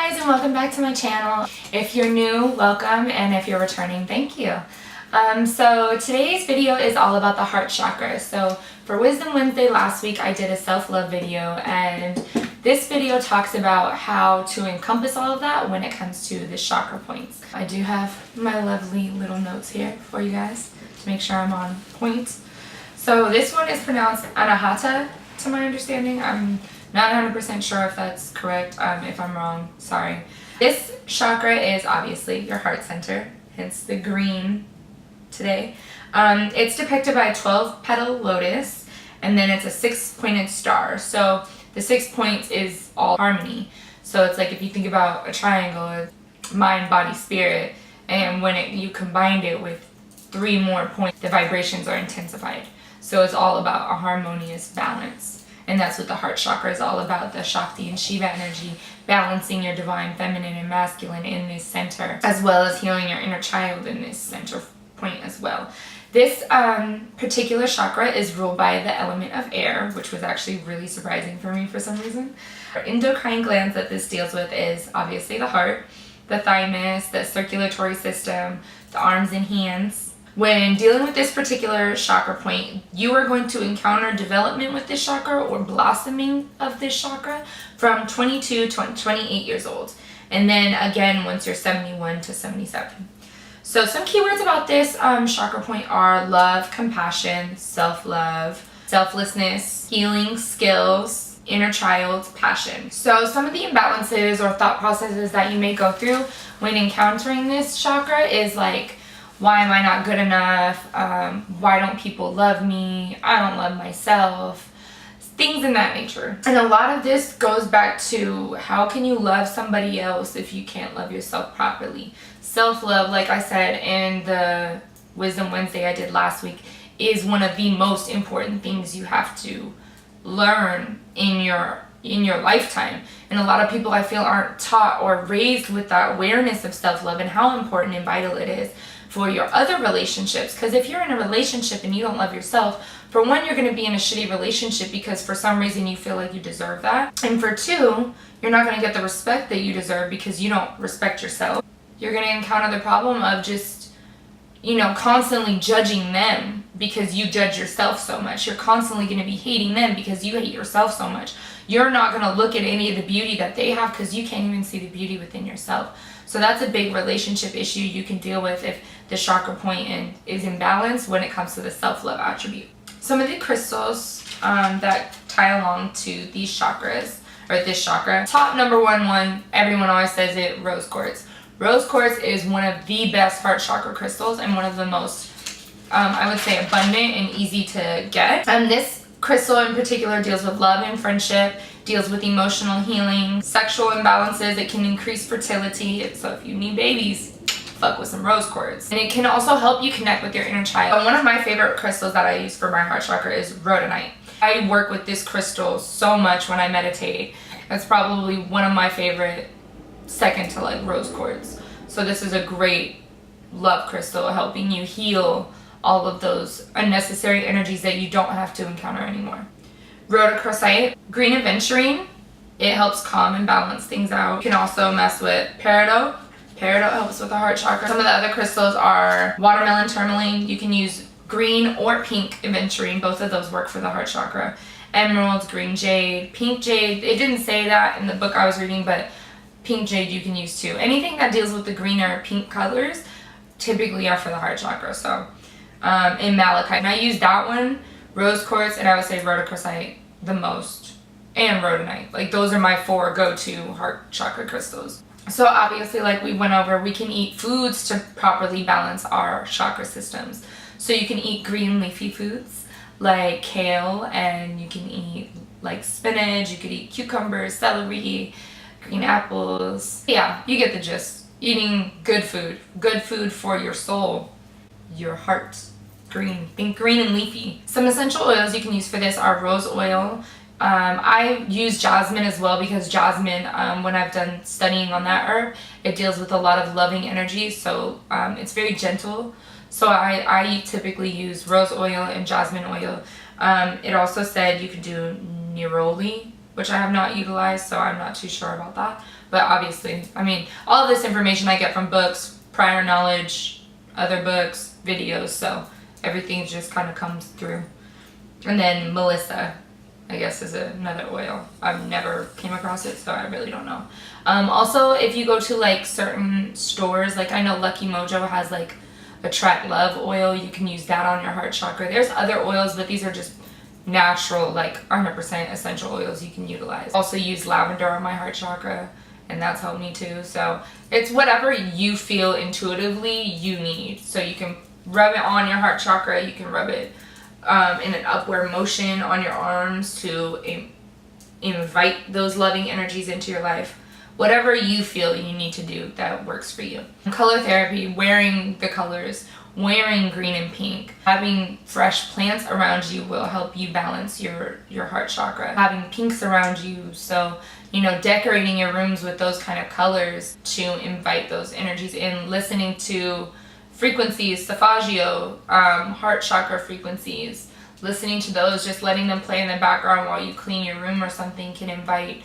guys, and welcome back to my channel. If you're new, welcome, and if you're returning, thank you. So today's video is all about the heart chakra. So for Wisdom Wednesday last week, I did a self-love video, and this video talks about how to encompass all of that when it comes to the chakra points. I do have my lovely little notes here for you guys to make sure I'm on point. So this one is pronounced Anahata, to my understanding. I'm not 100% sure if that's correct. If I'm wrong, sorry. This chakra is obviously your heart center, hence the green today. It's depicted by a 12-petal lotus, and then it's a 6-pointed star. So the 6 points is all harmony. So it's like if you think about a triangle, it's mind, body, spirit, and when you combined it with 3 more points, the vibrations are intensified. So it's all about a harmonious balance. And that's what the heart chakra is all about, the Shakti and Shiva energy, balancing your divine feminine and masculine in this center, as well as healing your inner child in this center point as well. This particular chakra is ruled by the element of air, which was actually really surprising for me for some reason. Our endocrine glands that this deals with is obviously the heart, the thymus, the circulatory system, the arms and hands. When dealing with this particular chakra point, you are going to encounter development with this chakra or blossoming of this chakra from 22 to 28 years old. And then again, once you're 71 to 77. So some keywords about this chakra point are love, compassion, self-love, selflessness, healing, skills, inner child, passion. So some of the imbalances or thought processes that you may go through when encountering this chakra is like, why am I not good enough? Why don't people love me? I don't love myself. Things in that nature. And a lot of this goes back to how can you love somebody else if you can't love yourself properly? Self-love, like I said in the Wisdom Wednesday I did last week, is one of the most important things you have to learn in your lifetime. And a lot of people I feel aren't taught or raised with that awareness of self-love and how important and vital it is for your other relationships. Because if you're in a relationship and you don't love yourself, for one, you're going to be in a shitty relationship because for some reason you feel like you deserve that. And for two, you're not going to get the respect that you deserve because you don't respect yourself. You're going to encounter the problem of just, constantly judging them because you judge yourself so much. You're constantly going to be hating them because you hate yourself so much. You're not going to look at any of the beauty that they have because you can't even see the beauty within yourself. So that's a big relationship issue you can deal with if the chakra point is imbalanced when it comes to the self-love attribute. Some of the crystals that tie along to these chakras, or this chakra. Top number one, everyone always says it, rose quartz. Rose quartz is one of the best heart chakra crystals and one of the most, I would say, abundant and easy to get. And this crystal in particular deals with love and friendship, deals with emotional healing, sexual imbalances. It can increase fertility. So if you need babies, fuck with some rose quartz. And it can also help you connect with your inner child. One of my favorite crystals that I use for my heart chakra is rhodonite. I work with this crystal so much when I meditate. It's probably one of my favorite, second to like rose quartz. So this is a great love crystal helping you heal all of those unnecessary energies that you don't have to encounter anymore. Rhodochrosite, green aventurine, it helps calm and balance things out. You can also mess with peridot. Peridot helps with the heart chakra. Some of the other crystals are watermelon tourmaline. You can use green or pink aventurine. Both of those work for the heart chakra. Emeralds, green jade, pink jade. It didn't say that in the book I was reading, but pink jade you can use too. Anything that deals with the green or pink colors typically are for the heart chakra. So in malachite, and I use that one, rose quartz, and I would say rhodochrosite the most, and rhodonite. Like those are my 4 go-to heart chakra crystals. So obviously, like we went over, we can eat foods to properly balance our chakra systems. So you can eat green leafy foods like kale, and you can eat like spinach, you could eat cucumbers, celery, green apples. Yeah, you get the gist. Eating good food for your soul, your heart. Green, think green and leafy. Some essential oils you can use for this are rose oil. I use jasmine as well because jasmine, when I've done studying on that herb, it deals with a lot of loving energy, so it's very gentle. So I typically use rose oil and jasmine oil. It also said you could do neroli, which I have not utilized, so I'm not too sure about that. But obviously, I mean, all of this information I get from books, prior knowledge, other books, videos, so everything just kind of comes through. And then Melissa, I guess, is another oil. I've never came across it, so I really don't know. Also, if you go to like certain stores, like I know Lucky Mojo has like Attract Love oil. You can use that on your heart chakra. There's other oils, but these are just natural, like 100% essential oils you can utilize. Also use lavender on my heart chakra, and that's helped me too. So it's whatever you feel intuitively you need. So you can rub it on your heart chakra. You can rub it in an upward motion on your arms to invite those loving energies into your life. Whatever you feel you need to do that works for you. Color therapy, wearing the colors, wearing green and pink, having fresh plants around you will help you balance your heart chakra. Having pinks around you, so you know, decorating your rooms with those kind of colors to invite those energies in. Listening to frequencies, Safaggio, heart chakra frequencies, listening to those, just letting them play in the background while you clean your room or something can invite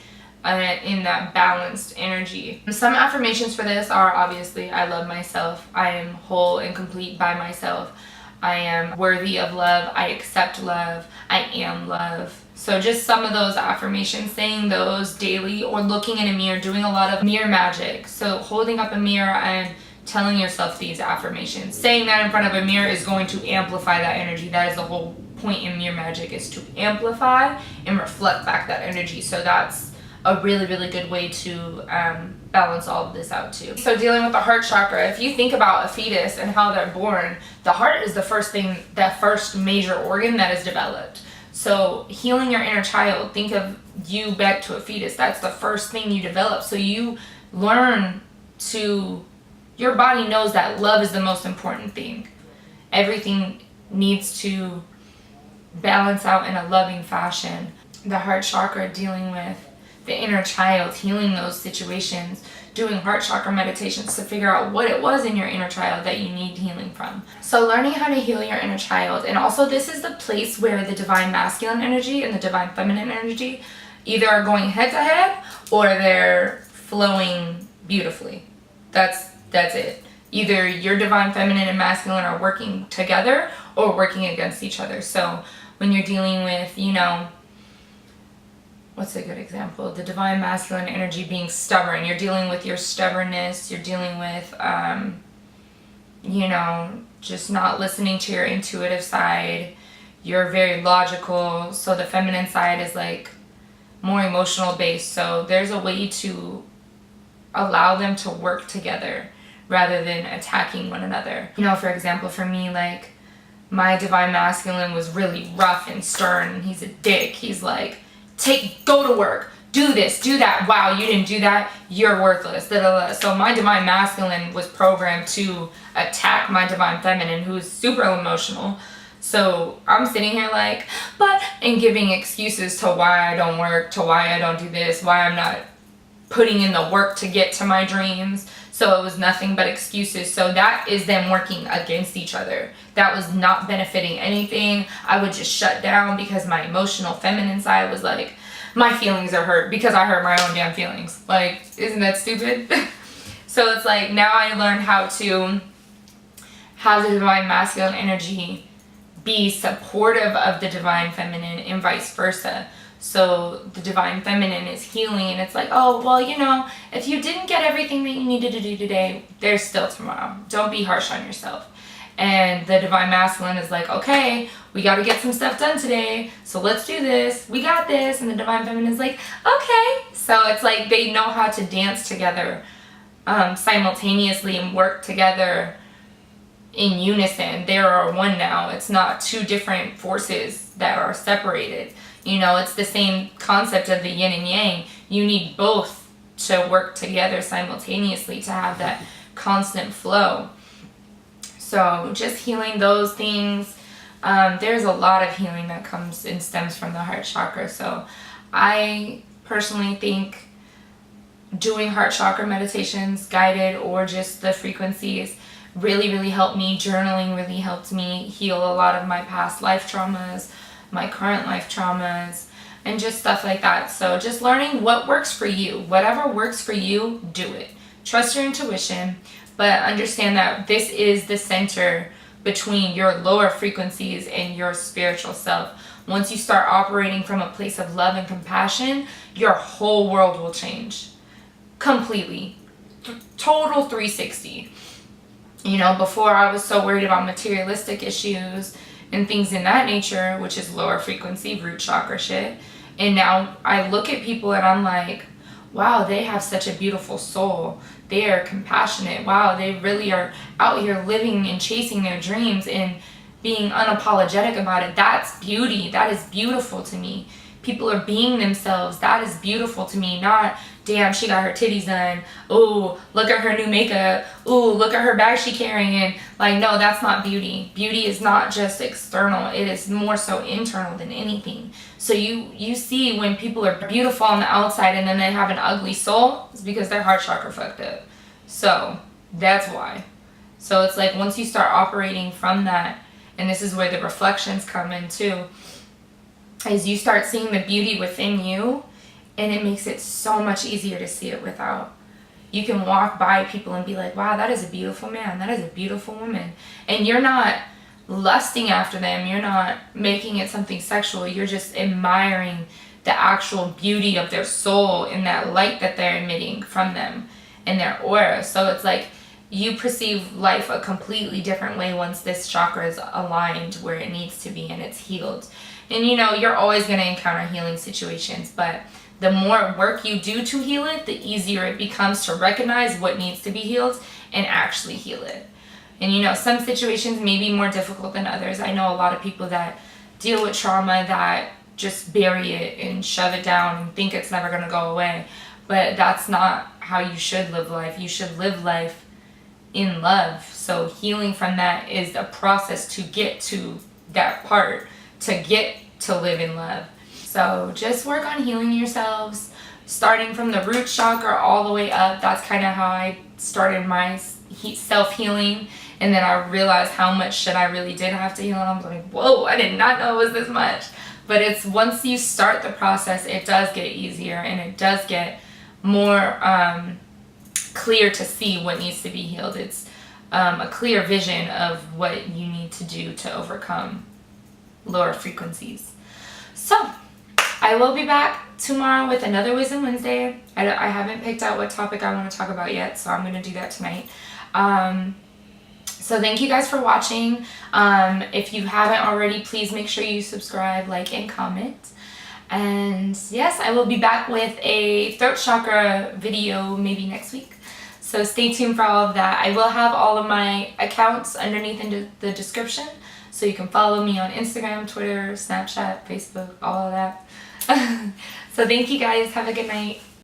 in that balanced energy. Some affirmations for this are obviously, I love myself, I am whole and complete by myself, I am worthy of love, I accept love, I am love. So just some of those affirmations, saying those daily, or looking in a mirror, doing a lot of mirror magic. So holding up a mirror and telling yourself these affirmations. Saying that in front of a mirror is going to amplify that energy. That is the whole point in mirror magic, is to amplify and reflect back that energy. So that's a really, really good way to balance all of this out too. So dealing with the heart chakra, if you think about a fetus and how they're born, the heart is the first thing, that first major organ that is developed. So healing your inner child, think of you back to a fetus. That's the first thing you develop. So you learn to, your body knows that love is the most important thing. Everything needs to balance out in a loving fashion. The heart chakra, dealing with the inner child, healing those situations, doing heart chakra meditations to figure out what it was in your inner child that you need healing from. So learning how to heal your inner child. And also this is the place where the divine masculine energy and the divine feminine energy either are going head to head or they're flowing beautifully. That's it. Either your divine feminine and masculine are working together or working against each other. So when you're dealing with, you know, what's a good example? The divine masculine energy being stubborn. You're dealing with your stubbornness. You're dealing with, you know, just not listening to your intuitive side. You're very logical. So the feminine side is like more emotional based. So there's a way to allow them to work together rather than attacking one another. You know, for example, for me, like, my divine masculine was really rough and stern. He's a dick. He's like, go to work, do this, do that. Wow, you didn't do that, you're worthless. So my divine masculine was programmed to attack my divine feminine, who's super emotional. So I'm sitting here like, and giving excuses to why I don't work, to why I don't do this, why I'm not putting in the work to get to my dreams. So it was nothing but excuses. So that is them working against each other. That was not benefiting anything. I would just shut down because my emotional feminine side was like, my feelings are hurt because I hurt my own damn feelings. Like, isn't that stupid? So it's like, now I learned how to have the divine masculine energy be supportive of the divine feminine and vice versa. So the divine feminine is healing, and it's like, oh, well, you know, if you didn't get everything that you needed to do today, there's still tomorrow. Don't be harsh on yourself. And the divine masculine is like, okay, we got to get some stuff done today, so let's do this. We got this. And the divine feminine is like, okay. So it's like they know how to dance together simultaneously and work together in unison. They are one now. It's not two different forces that are separated. You know, it's the same concept of the yin and yang. You need both to work together simultaneously to have that constant flow. So just healing those things. There's a lot of healing that comes and stems from the heart chakra. So I personally think doing heart chakra meditations, guided or just the frequencies, really, really helped me. Journaling really helped me heal a lot of my past life traumas, my current life traumas. and just stuff like that. So just learning what works for you. Whatever works for you, do it. Trust your intuition, but understand that this is the center between your lower frequencies and your spiritual self. Once you start operating from a place of love and compassion, your whole world will change completely. Total 360. You know, before I was so worried about materialistic issues and things in that nature, which is lower frequency, root chakra shit. And now I look at people and I'm like, wow, they have such a beautiful soul. They are compassionate. Wow, they really are out here living and chasing their dreams and being unapologetic about it. That's beauty. That is beautiful to me. People are being themselves. That is beautiful to me. Not, damn, she got her titties done. Oh, look at her new makeup. Oh, look at her bag she carrying. Like, no, that's not beauty. Beauty is not just external. It is more so internal than anything. So you see when people are beautiful on the outside and then they have an ugly soul, it's because their heart chakra fucked up. So that's why. So it's like once you start operating from that, and this is where the reflections come in too, is you start seeing the beauty within you, and it makes it so much easier to see it without. You can walk by people and be like, wow, that is a beautiful man, that is a beautiful woman. And you're not lusting after them, you're not making it something sexual, you're just admiring the actual beauty of their soul and that light that they're emitting from them and their aura. So it's like you perceive life a completely different way once this chakra is aligned where it needs to be and it's healed. And you know, you're always going to encounter healing situations, but the more work you do to heal it, the easier it becomes to recognize what needs to be healed and actually heal it. And you know, some situations may be more difficult than others. I know a lot of people that deal with trauma that just bury it and shove it down and think it's never going to go away. But that's not how you should live life. You should live life in love. So healing from that is a process to get to that part, to get to live in love. So just work on healing yourselves, starting from the root chakra all the way up. That's kind of how I started my self-healing. And then I realized how much shit I really did have to heal. And I was like, whoa, I did not know it was this much. But it's once you start the process, it does get easier and it does get more clear to see what needs to be healed. It's a clear vision of what you need to do to overcome lower frequencies. So I will be back tomorrow with another Wisdom Wednesday. I haven't picked out what topic I want to talk about yet, so I'm going to do that tonight. So thank you guys for watching. If you haven't already, please make sure you subscribe, like, and comment. And yes, I will be back with a throat chakra video maybe next week. So stay tuned for all of that. I will have all of my accounts underneath in the description. So you can follow me on Instagram, Twitter, Snapchat, Facebook, all of that. So thank you guys. Have a good night.